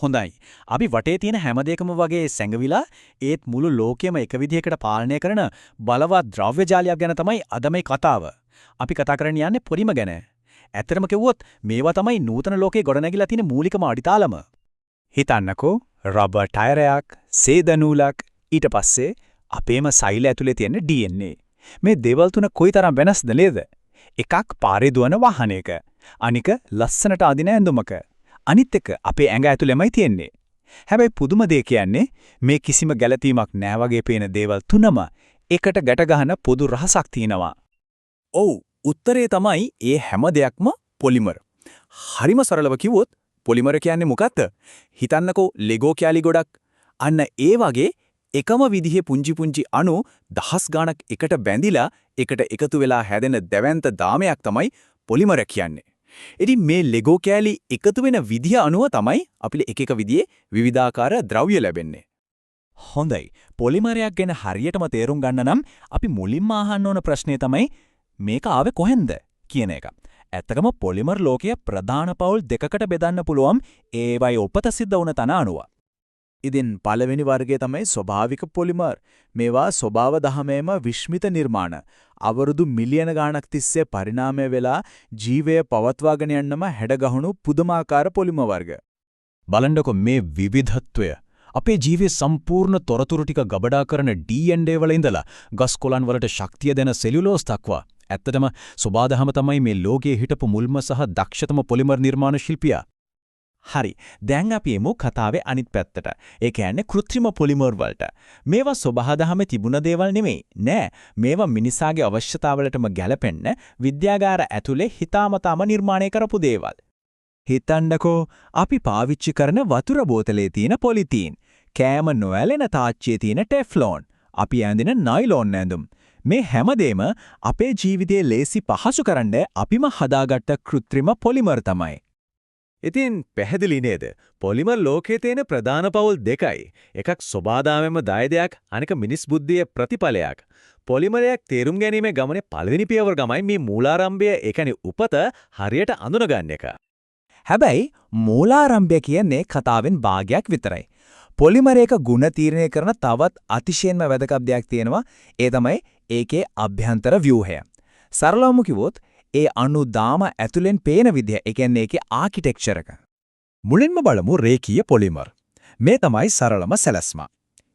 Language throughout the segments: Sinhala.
හොඳයි. අපි වටේ තියෙන හැම දෙයකම වගේ සැඟවිලා ඒත් මුළු ලෝකෙම එක විදිහකට පාලනය කරන බලවත් ද්‍රව්‍ය ජාලයක් ගැන තමයි අද මේ කතාව. අපි කතා කරන්න යන්නේ පොලිම ගැන. ඇත්තටම කිව්වොත් මේවා තමයි නූතන ලෝකේ ගොඩනැගිලා තියෙන මූලිකම අඩිතාලම. හිතන්නකෝ රබර් ටයරයක්, සේද නූලක්, ඊට පස්සේ අපේම සෛල ඇතුලේ තියෙන DNA. මේ දේවල් තුන කොයිතරම් වෙනස්ද නේද? එකක් පාරේ දුවන වාහනයක, අනික ලස්සනට අදින ඇඳුමක. අනිත් එක අපේ ඇඟ ඇතුළෙමයි තියෙන්නේ. හැබැයි පුදුම දේ කියන්නේ මේ කිසිම ගැළපීමක් නෑ වගේ පේන දේවල් තුනම එකට ගැට ගන්න පොදු රහසක් තියෙනවා. ඔව්, උත්තරේ තමයි ඒ හැම දෙයක්ම පොලිමර්. හරිම සරලව කිව්වොත් පොලිමර් කියන්නේ මොකක්ද? හිතන්නකෝ ලෙගෝ කැලි ගොඩක්. අන්න ඒ වගේ එකම විදිහේ පුංචි අණු දහස් ගණක් එකට බැඳිලා එකට එකතු වෙලා හැදෙන දැවැන්ත දාමයක් තමයි පොලිමර් කියන්නේ. ඉතින් මේ ලෙගෝ කෑලි එකතු වෙන විදිහ අනුව තමයි අපිට එක විදිහේ විවිධාකාර ද්‍රව්‍ය ලැබෙන්නේ. හොඳයි. පොලිමරයක් ගැන හරියටම තේරුම් ගන්න නම් අපි මුලින්ම අහන්න ඕන ප්‍රශ්නේ තමයි මේක ආවේ කොහෙන්ද කියන එක. ඇත්තටම පොලිමර් ලෝකයේ ප්‍රධාන පවුල් දෙකකට බෙදන්න පුළුවන් ඒවයි උපත සිද්ධ වුණ තන අණුව. ඉතින් පළවෙනි වර්ගය තමයි ස්වභාවික පොලිමර්. මේවා ස්වභාව දහමේම විශ්මිත නිර්මාණ. අවුරුදු මිලියන ගණක් තිස්සේ පරිණාමය වෙලා ජීවය පවත්වාගෙන යන්නම හැඩගහුණු පුදුමාකාර පොලිමර් වර්ග. බලන්නකො මේ විවිධත්වය. අපේ ජීවයේ සම්පූර්ණ තොරතුරු ටික ගබඩා කරන DNA වල ඉඳලා ගස් කොළන් වලට ශක්තිය දෙන සෙලියුලෝස් දක්වා. ඇත්තටම ස්වභාවදහම තමයි මේ ලෝකයේ හිටපු මුල්ම සහ දක්ෂතම පොලිමර් නිර්මාණ ශිල්පියා. හරි. දැන් අපි එමු කතාවේ අනිත් පැත්තට. ඒ කියන්නේ કૃත්‍රිම පොලිමර් වලට. මේවා ස්වභාවදහමේ තිබුණ දේවල් නෙමෙයි. නෑ. මේවා මිනිසාගේ අවශ්‍යතාවලටම ගැලපෙන්න විද්‍යාගාර ඇතුලේ හිතාමතාම නිර්මාණය කරපු දේවල්. හිතන්නකෝ අපි පාවිච්චි කරන වතුර බෝතලේ තියෙන පොලිතීන්, කෑම නොඇලෙන තාච්චියේ තියෙන ටෙෆ්ලෝන්, අපි ඇඳින නයිලෝන් ඇඳුම්. මේ හැමදේම අපේ ජීවිතයේ ලේසි පහසු කරන්න අපිම හදාගත්ත કૃත්‍රිම පොලිමර් තමයි. ඉතින් පැහැදිලි නේද? පොලිමර් ලෝකයේ තියෙන ප්‍රධාන පවුල් දෙකයි. එකක් ස්වභාවයෙන්ම දායදයක්, අනික මිනිස් බුද්ධියේ ප්‍රතිඵලයක්. පොලිමරයක් තේරුම් ගැනීමේ ගමනේ පළවෙනි පියවර ගමයි මේ මූලාරම්භය, ඒ කියන්නේ උපත හරියට අඳුනගන්න එක. හැබැයි මූලාරම්භය කියන්නේ කතාවෙන් භාගයක් විතරයි. පොලිමරයක ගුණ තීරණය කරන තවත් අතිශයින්ම වැදගත් දෙයක් තියෙනවා. ඒ තමයි ඒකේ අභ්‍යන්තර ව්‍යුහය. සරලවම කිව්වොත් ඒ අණු දාම ඇතුලෙන් පේන විදිය, ඒ කියන්නේ ඒකේ ආකිටෙක්චර් එක. මුලින්ම බලමු රේඛීය පොලිමර්. මේ තමයි සරලම සැලැස්ම.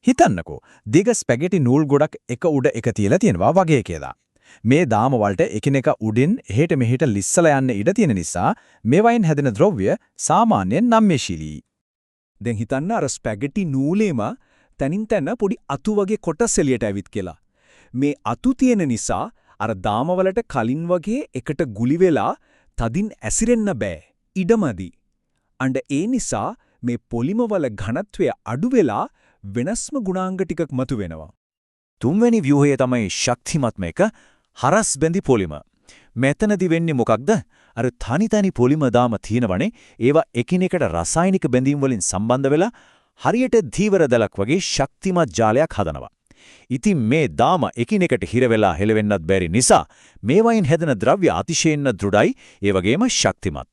හිතන්නකෝ දිග ස්පැගෙටි නූල් ගොඩක් එක උඩ එක තියලා තියෙනවා වගේ කියලා. මේ දාම වලට එකිනෙක උඩින් එහෙට මෙහෙට ලිස්සලා යන්න ඉඩ තියෙන නිසා මේවයින් හැදෙන ද්‍රව්‍ය සාමාන්‍යයෙන් නම්‍යශීලී. දැන් හිතන්න අර ස්පැගෙටි නූලේම තනින් තන පොඩි අතු වගේ කොටස් එළියට ඇවිත් කියලා. මේ අතු තියෙන නිසා අර දාම වලට කලින් වගේ එකට ගුලි වෙලා තදින් ඇසිරෙන්න බෑ. ඉඩමදි. අඬ ඒ නිසා මේ පොලිම වල ඝනත්වය අඩු වෙලා වෙනස්ම ගුණාංග ටිකක් මතුවෙනවා. තුන්වෙනි ව්‍යුහය තමයි ශක්තිමත්ම එක, හරස් බැඳි පොලිම. මෙතනදි වෙන්නේ මොකක්ද? අර තනි පොලිම දාම තියෙනවනේ, ඒවා එකිනෙකට රසායනික බැඳීම් වලින් සම්බන්ධ වෙලා හරියට ධීවර දලක් වගේ ශක්තිමත් ජාලයක් හදනවා. ඉතින් මේ දාම එකිනෙකට හිර වෙලා හෙලවෙන්නත් බැරි නිසා මේවයින් හැදෙන ද්‍රව්‍ය අතිශයින්ම දෘಢයි, ඒ වගේම ශක්තිමත්.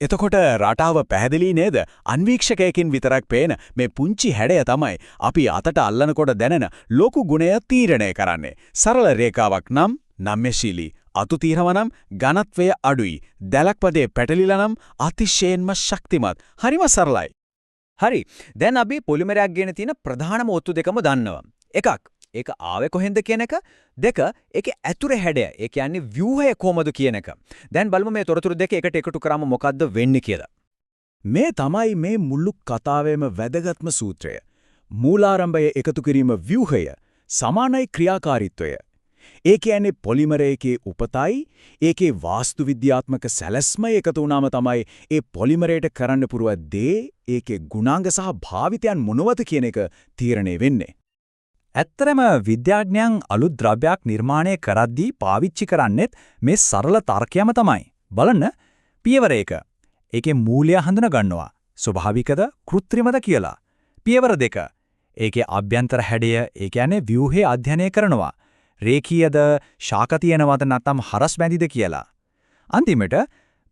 එතකොට රටාව පැහැදිලි නේද? අන්වීක්ෂකයකින් විතරක් පේන මේ පුංචි හැඩය තමයි අපි අතට අල්ලනකොට දැනෙන ලොකු ගුණය තීරණය කරන්නේ. සරල රේඛාවක් නම් නම්‍යශීලී, අතු තීරව නම් ඝනත්වය අඩුයි, දැලක්පදේ පැටලිලා නම් අතිශයින්ම ශක්තිමත්. හරිම සරලයි. හරි. දැන් අපි පොලිමරයක් ගැන තියෙන ප්‍රධානම ඔත්තු දෙකම දන්නවා. එකක්, ඒක ආවේ කොහෙන්ද කියන එක. දෙක, ඒකේ ඇතුලේ හැඩය, ඒ කියන්නේ ව්‍යුහය කොහමද කියන එක. දැන් බලමු මේ තොරතුරු දෙක එකට එකතු කරාම මොකද්ද වෙන්නේ කියලා. මේ තමයි මේ මුළු කතාවේම වැදගත්ම සූත්‍රය. මූලාරම්භය එකතු කිරීම ව්‍යුහය, සමානයි ක්‍රියාකාරීත්වය. ඒ කියන්නේ පොලිමරයේ උපතයි ඒකේ වාස්තු විද්‍යාත්මක සැලැස්ම එකතු වුණාම තමයි ඒ පොලිමරයට කරන්න පුරුව දේ, ඒකේ ගුණාංග සහ භාවිතයන් මොනවද කියන එක තීරණය වෙන්නේ. ඇත්තරම විද්‍යාඥයන් අලුත් ද්‍රව්‍යයක් නිර්මාණය කරද්දී පාවිච්චි කරන්නේත් මේ සරල තර්කයම තමයි. බලන්න පියවර 1. ඒකේ මූලය හඳුනා ගන්නවා. ස්වභාවිකද කෘත්‍රිමද කියලා. පියවර 2. ඒකේ අභ්‍යන්තර හැඩය, ඒ කියන්නේ ව්‍යුහය අධ්‍යයනය කරනවා. රේඛීයද, ශාක තියෙනවද නැත්නම් හරස් බැඳිද කියලා. අන්තිමට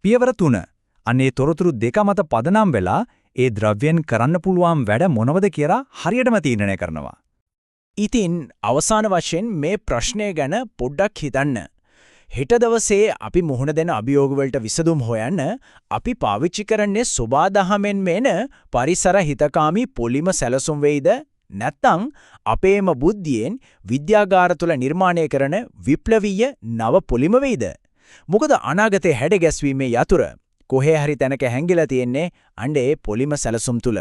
පියවර 3. අනේ තොරතුරු දෙක මත පදනම් වෙලා ඒ ද්‍රව්‍යෙන් කරන්න පුළුවන් වැඩ මොනවද කියලා හරියටම තීරණය කරනවා. ඉතින් අවසාන වශයෙන් මේ ප්‍රශ්නය ගැන පොඩ්ඩක් හිතන්න. හෙට දවසේ අපි මුහුණ දෙන අභියෝග වලට විසඳුම් හොයන්න අපි පාවිච්චි කරන්නේ සෝබාදහමෙන් මේන පරිසර හිතකාමී පොලිම සැලසුම් වෙයිද නැත්නම් අපේම බුද්ධියෙන් විද්‍යාගාර තුල නිර්මාණය කරන විප්ලවීය නව පොලිම වෙයිද? මොකද අනාගතයේ හැඩ ගැස්වීමේ යතුරු කොහේ හරි තැනක හැංගිලා තියෙන්නේ අඬේ පොලිම සැලසුම් තුල.